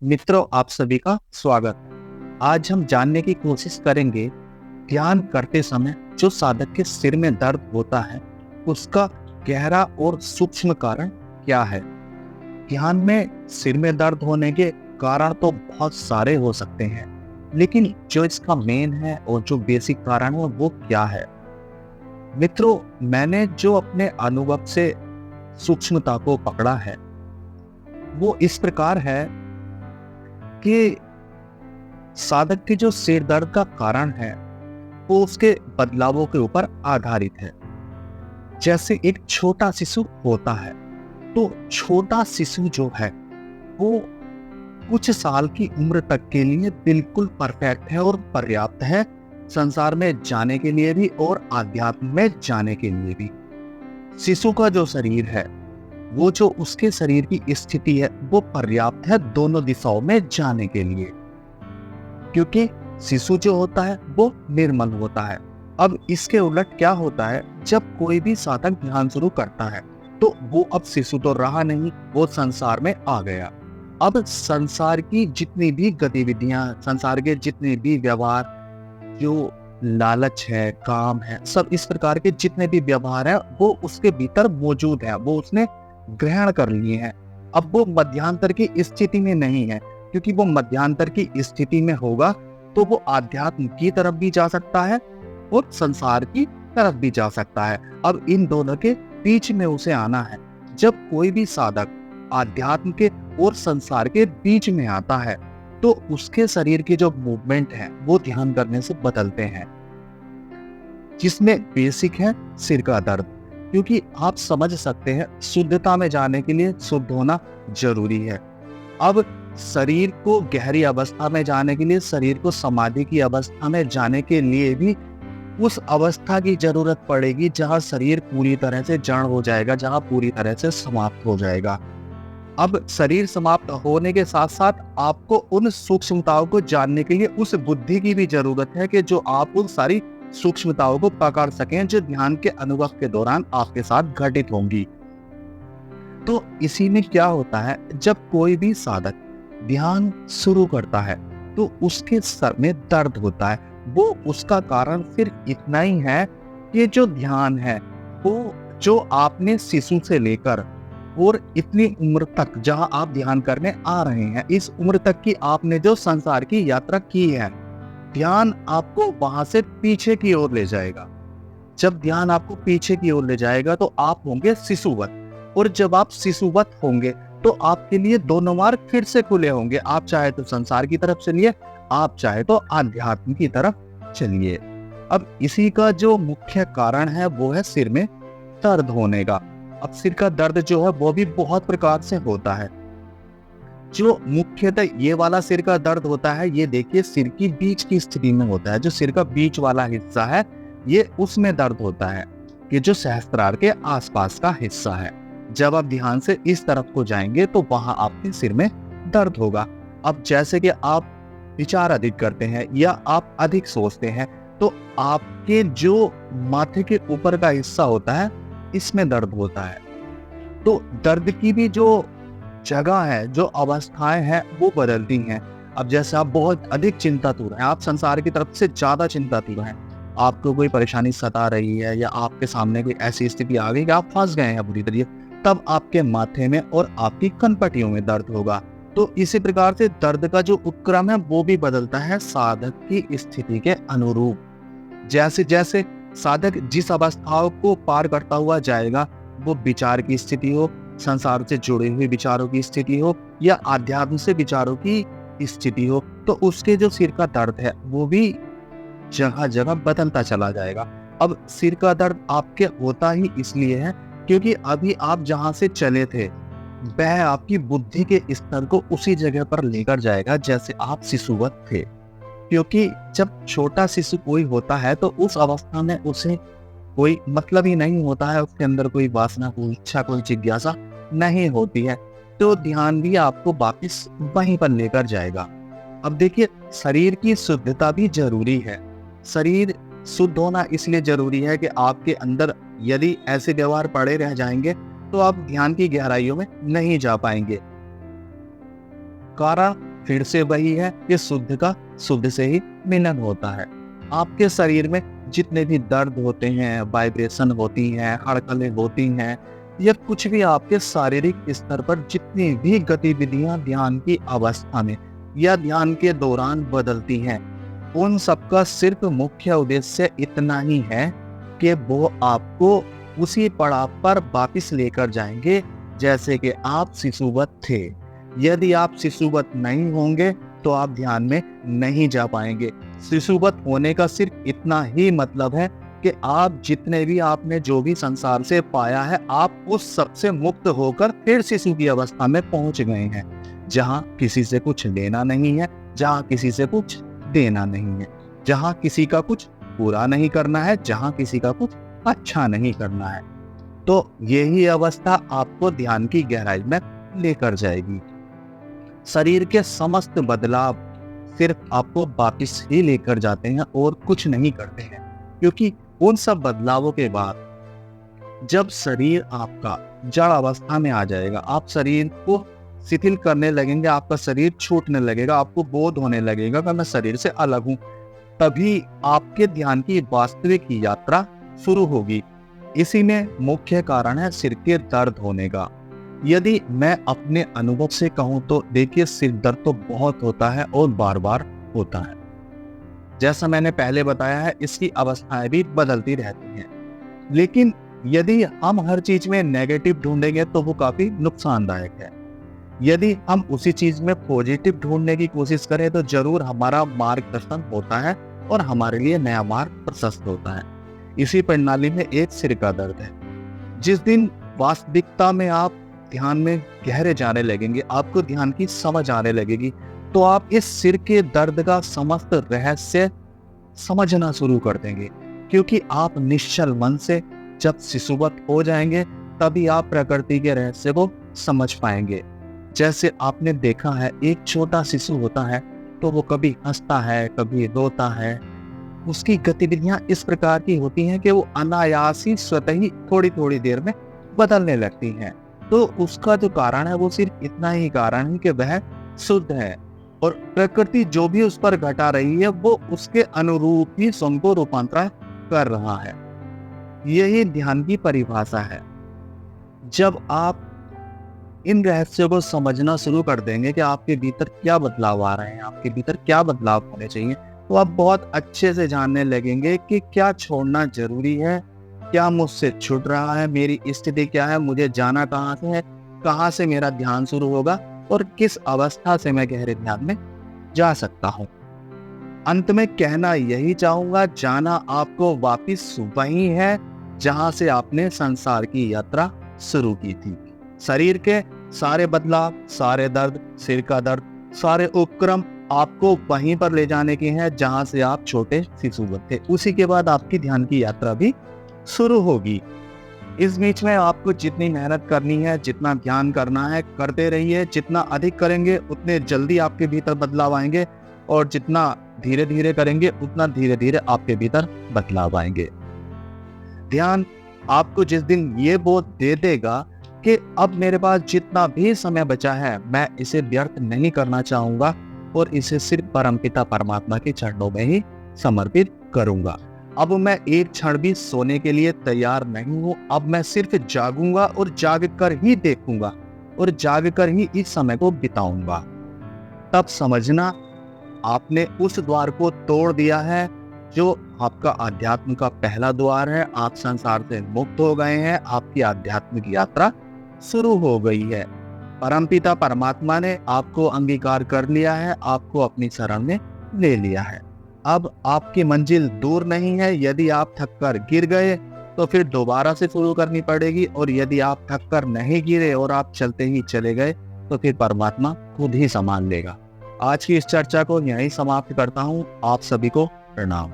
मित्रों, आप सभी का स्वागत। आज हम जानने की कोशिश करेंगे ध्यान करते समय जो साधक के सिर में दर्द होता है उसका गहरा और सूक्ष्म कारण क्या है। ध्यान में सिर में दर्द होने के कारण तो बहुत सारे हो सकते हैं, लेकिन जो इसका मेन है और जो बेसिक कारण है वो क्या है। मित्रों, मैंने जो अपने अनुभव से सूक्ष्मता को पकड़ा है वो इस प्रकार है कि साधक के जो सिर दर्द का कारण है वो उसके बदलावों के ऊपर आधारित है। जैसे एक छोटा शिशु होता है, तो छोटा शिशु जो है वो कुछ साल की उम्र तक के लिए बिल्कुल परफेक्ट है और पर्याप्त है, संसार में जाने के लिए भी और आध्यात्म में जाने के लिए भी। शिशु का जो शरीर है, वो जो उसके शरीर की स्थिति है वो पर्याप्त है दोनों दिशाओं में जाने के लिए, क्योंकि शिशु जो होता है वो निर्मल होता है। अब इसके उलट क्या होता है, जब कोई भी साधक ध्यान शुरू करता है तो वो अब शिशु तो रहा नहीं, वो संसार में आ गया। अब संसार की जितनी भी गतिविधियां, संसार के जितने भी व्यवहार, जो लालच है, काम है, सब इस प्रकार के जितने भी व्यवहार है वो उसके भीतर मौजूद है, वो उसने ग्रहण कर लिए हैं। अब वो मध्यांतर की स्थिति में नहीं है, क्योंकि वो मध्यांतर की स्थिति में होगा तो वो आध्यात्म की तरफ भी जा सकता है और संसार की तरफ भी जा सकता है। अब इन दोनों के बीच में उसे आना है। जब कोई भी साधक आध्यात्म के और संसार के बीच में आता है तो उसके शरीर के जो मूवमेंट है वो ध्यान करने से बदलते हैं, जिसमें बेसिक है सिर का दर्द। क्योंकि आप समझ सकते हैं, शुद्धता में जाने के लिए शुद्ध होना जरूरी है। अब शरीर को गहरी अवस्था में जाने के लिए, शरीर को समाधि की अवस्था में जाने के लिए भी उस अवस्था की जरूरत पड़ेगी जहां शरीर पूरी तरह से जड़ हो जाएगा, जहां पूरी तरह से समाप्त हो जाएगा। अब शरीर समाप्त होने के साथ साथ आपको उन सूक्ष्मताओं को जानने के लिए उस बुद्धि की भी जरूरत है कि जो आप उन सारी सूक्ष्मताओं को पकड़ सकें जो ध्यान के अनुभव के दौरान आपके साथ घटित होंगी। तो इसी में क्या होता है, जब कोई भी साधक ध्यान शुरू करता है तो उसके सर में दर्द होता है। वो उसका कारण सिर्फ इतना ही है कि जो ध्यान है वो जो आपने शिशु से लेकर और इतनी उम्र तक जहां आप ध्यान करने आ रहे हैं, इस उम्र तक की आपने जो संसार की यात्रा की है, ध्यान आपको वहां से पीछे की ओर ले जाएगा। जब ध्यान आपको पीछे की ओर ले जाएगा तो आप होंगे शिशुवत, और जब आप शिशुवत होंगे तो आपके लिए दोनों मार्ग फिर से खुले होंगे। आप चाहे तो संसार की तरफ चलिए, आप चाहे तो आध्यात्म की तरफ चलिए। अब इसी का जो मुख्य कारण है वो है सिर में दर्द होने का। अब सिर का दर्द जो है वो भी बहुत प्रकार से होता है। जो मुख्यतः ये वाला सिर का दर्द होता है, ये देखिए सिर की बीच की स्थिति में होता है। जो सिर का बीच वाला हिस्सा है ये उसमें दर्द होता है, कि जो सहस्त्रार के आसपास का हिस्सा है। जब आप ध्यान से इस तरफ को जाएंगे तो वहां आपके सिर में दर्द होगा। अब जैसे कि आप विचार अधिक करते हैं या आप अधिक सोचते हैं तो आपके जो माथे के ऊपर का हिस्सा होता है इसमें दर्द होता है। तो दर्द की भी जो जगह है, जो अवस्थाएं हैं वो बदलती हैं। अब जैसे आप बहुत अधिक चिंतातुर हैं, आप संसार की तरफ से ज्यादा चिंतातुर हैं, आपको कोई परेशानी सता रही है या आपके सामने कोई ऐसी स्थिति आ गई कि आप फंस गए हैं बुरी तरह, तब आपके माथे में और आपकी कनपटियों में दर्द होगा। तो इसी प्रकार से दर्द का जो उपक्रम है वो भी बदलता है साधक की स्थिति के अनुरूप। जैसे जैसे साधक जिस अवस्थाओं को पार करता हुआ जाएगा, वो विचार की स्थिति हो, संसार से जुड़े हुए विचारों की स्थिति हो या आध्यात्म से विचारों की स्थिति हो, तो उसके जो सिर का दर्द है वो भी जगह जगह बदलता चला जाएगा। अब सिर का दर्द आपके होता ही इसलिए है क्योंकि अभी आप जहां से चले थे वह आपकी बुद्धि के स्तर को उसी जगह पर लेकर जाएगा जैसे आप शिशुवत थे। क्योंकि जब छोटा शिशु कोई होता है तो उस अवस्था में उसे कोई मतलब ही नहीं होता है, उसके अंदर कोई वासना, कोई इच्छा, कोई जिज्ञासा नहीं होती है। तो ध्यान भी आपको वापस वहीं पर लेकर जाएगा। अब देखिए, शरीर की शुद्धता भी जरूरी है। शरीर शुद्ध होना इसलिए जरूरी है कि आपके अंदर यदि ऐसे व्यवहार पड़े रह जाएंगे तो आप ध्यान की गहराइयों में नहीं जा पाएंगे। कारण फिर से वही है कि शुद्ध का शुद्ध से ही मिलन होता है। आपके शरीर में जितने भी दर्द होते हैं, वाइब्रेशन होती हैं, हड़कलें होती हैं, या कुछ भी आपके शारीरिक स्तर पर जितनी भी गतिविधियां ध्यान की अवस्था में या ध्यान के दौरान बदलती हैं, उन सबका सिर्फ मुख्य उद्देश्य इतना ही है कि वो आपको उसी पड़ाव पर वापिस लेकर जाएंगे जैसे कि आप शिशुवत थे। यदि आप शिशुवत नहीं होंगे तो आप ध्यान में नहीं जा पाएंगे। शिशुवत होने का सिर्फ इतना ही मतलब है कि आप जितने भी आपने जो भी संसार से पाया है, आप उस सब से मुक्त होकर फिर शिशु की अवस्था में पहुंच गए हैं, जहां किसी से कुछ लेना नहीं है, जहां किसी से कुछ देना नहीं है, जहां किसी का कुछ बुरा नहीं करना है, जहां किसी का कुछ अच्छा नहीं करना है। तो यही अवस्था आपको ध्यान की गहराई में लेकर जाएगी। शरीर के समस्त बदलाव सिर्फ आपको वापिस ही लेकर जाते हैं और कुछ नहीं करते हैं, क्योंकि उन सब बदलावों के बाद जब शरीर आपका जड़ अवस्था में आ जाएगा, आप शरीर को शिथिल करने लगेंगे, आपका शरीर छूटने लगेगा, आपको बोध होने लगेगा कि मैं शरीर से अलग हूं, तभी आपके ध्यान की वास्तविक यात्रा शुरू होगी। इसी में मुख्य कारण है सिर के दर्द होने का। यदि मैं अपने अनुभव से कहूं तो देखिए, सिर दर्द तो बहुत होता है और बार बार होता है। जैसा मैंने पहले बताया है, इसकी अवस्थाएं भी बदलती रहती हैं। लेकिन यदि हम हर चीज में नेगेटिव ढूंढेंगे तो वो काफी नुकसानदायक है। यदि हम उसी चीज में पॉजिटिव ढूंढने की कोशिश करें तो जरूर हमारा मार्गदर्शन होता है और हमारे लिए नया मार्ग प्रशस्त होता है। इसी प्रणाली में एक सिर का दर्द है। जिस दिन वास्तविकता में आप ध्यान में गहरे जाने लगेंगे, आपको ध्यान की समझ आने लगेगी, तो आप इस सिर के दर्द का समस्त रहस्य समझना शुरू कर देंगे। क्योंकि आप निश्चल मन से जब शिशुवत हो जाएंगे, तभी आप प्रकृति के रहस्य को समझ पाएंगे। जैसे आपने देखा है, एक छोटा शिशु होता है तो वो कभी हंसता है, कभी रोता है। उसकी गतिविधियां इस प्रकार की होती हैं कि वो अनायास ही स्वतः ही थोड़ी थोड़ी देर में बदलने लगती हैं। तो उसका जो कारण है वो सिर्फ इतना ही कारण है कि वह शुद्ध है, और प्रकृति जो भी उस पर घटा रही है वो उसके अनुरूप ही स्वयं को रूपांतरण कर रहा है। यही ध्यान की परिभाषा है। जब आप इन रहस्यों को समझना शुरू कर देंगे कि आपके भीतर क्या बदलाव आ रहे हैं, आपके भीतर क्या बदलाव होने चाहिए, तो आप बहुत अच्छे से जानने लगेंगे कि क्या छोड़ना जरूरी है, क्या मुझसे छूट रहा है, मेरी स्थिति क्या है, मुझे जाना कहाँ से है, कहाँ से मेरा ध्यान शुरू होगा और किस अवस्था से मैं गहरे ध्यान में जा सकता हूँ। अंत में कहना यही चाहूंगा, जाना आपको वापिस वही है जहां से आपने संसार की यात्रा शुरू की थी। शरीर के सारे बदलाव, सारे दर्द, सिर का दर्द, सारे उपक्रम आपको वहीं पर ले जाने के हैं जहां से आप छोटे शिशुवत थे। उसी के बाद आपकी ध्यान की यात्रा भी शुरू होगी। इस बीच में आपको जितनी मेहनत करनी है, जितना ध्यान करना है, करते रहिए। जितना अधिक करेंगे उतने जल्दी आपके भीतर बदलाव आएंगे, और जितना धीरे धीरे करेंगे उतना धीरे धीरे आपके भीतर बदलाव आएंगे। ध्यान आपको जिस दिन ये बोध दे देगा कि अब मेरे पास जितना भी समय बचा है, मैं इसे व्यर्थ नहीं करना चाहूंगा और इसे सिर्फ परमपिता परमात्मा के चरणों में ही समर्पित करूंगा। अब मैं एक क्षण भी सोने के लिए तैयार नहीं हूं। अब मैं सिर्फ जागूंगा और जाग कर ही देखूंगा और जाग कर ही इस समय को बिताऊंगा। तब समझना आपने उस द्वार को तोड़ दिया है जो आपका अध्यात्म का पहला द्वार है। आप संसार से मुक्त हो गए हैं, आपकी आध्यात्मिक यात्रा शुरू हो गई है। परमपिता परमात्मा ने आपको अंगीकार कर लिया है, आपको अपनी शरण में ले लिया है। अब आपकी मंजिल दूर नहीं है। यदि आप थककर गिर गए तो फिर दोबारा से शुरू करनी पड़ेगी, और यदि आप थककर नहीं गिरे और आप चलते ही चले गए तो फिर परमात्मा खुद ही संभाल लेगा। आज की इस चर्चा को यहीं समाप्त करता हूँ। आप सभी को प्रणाम।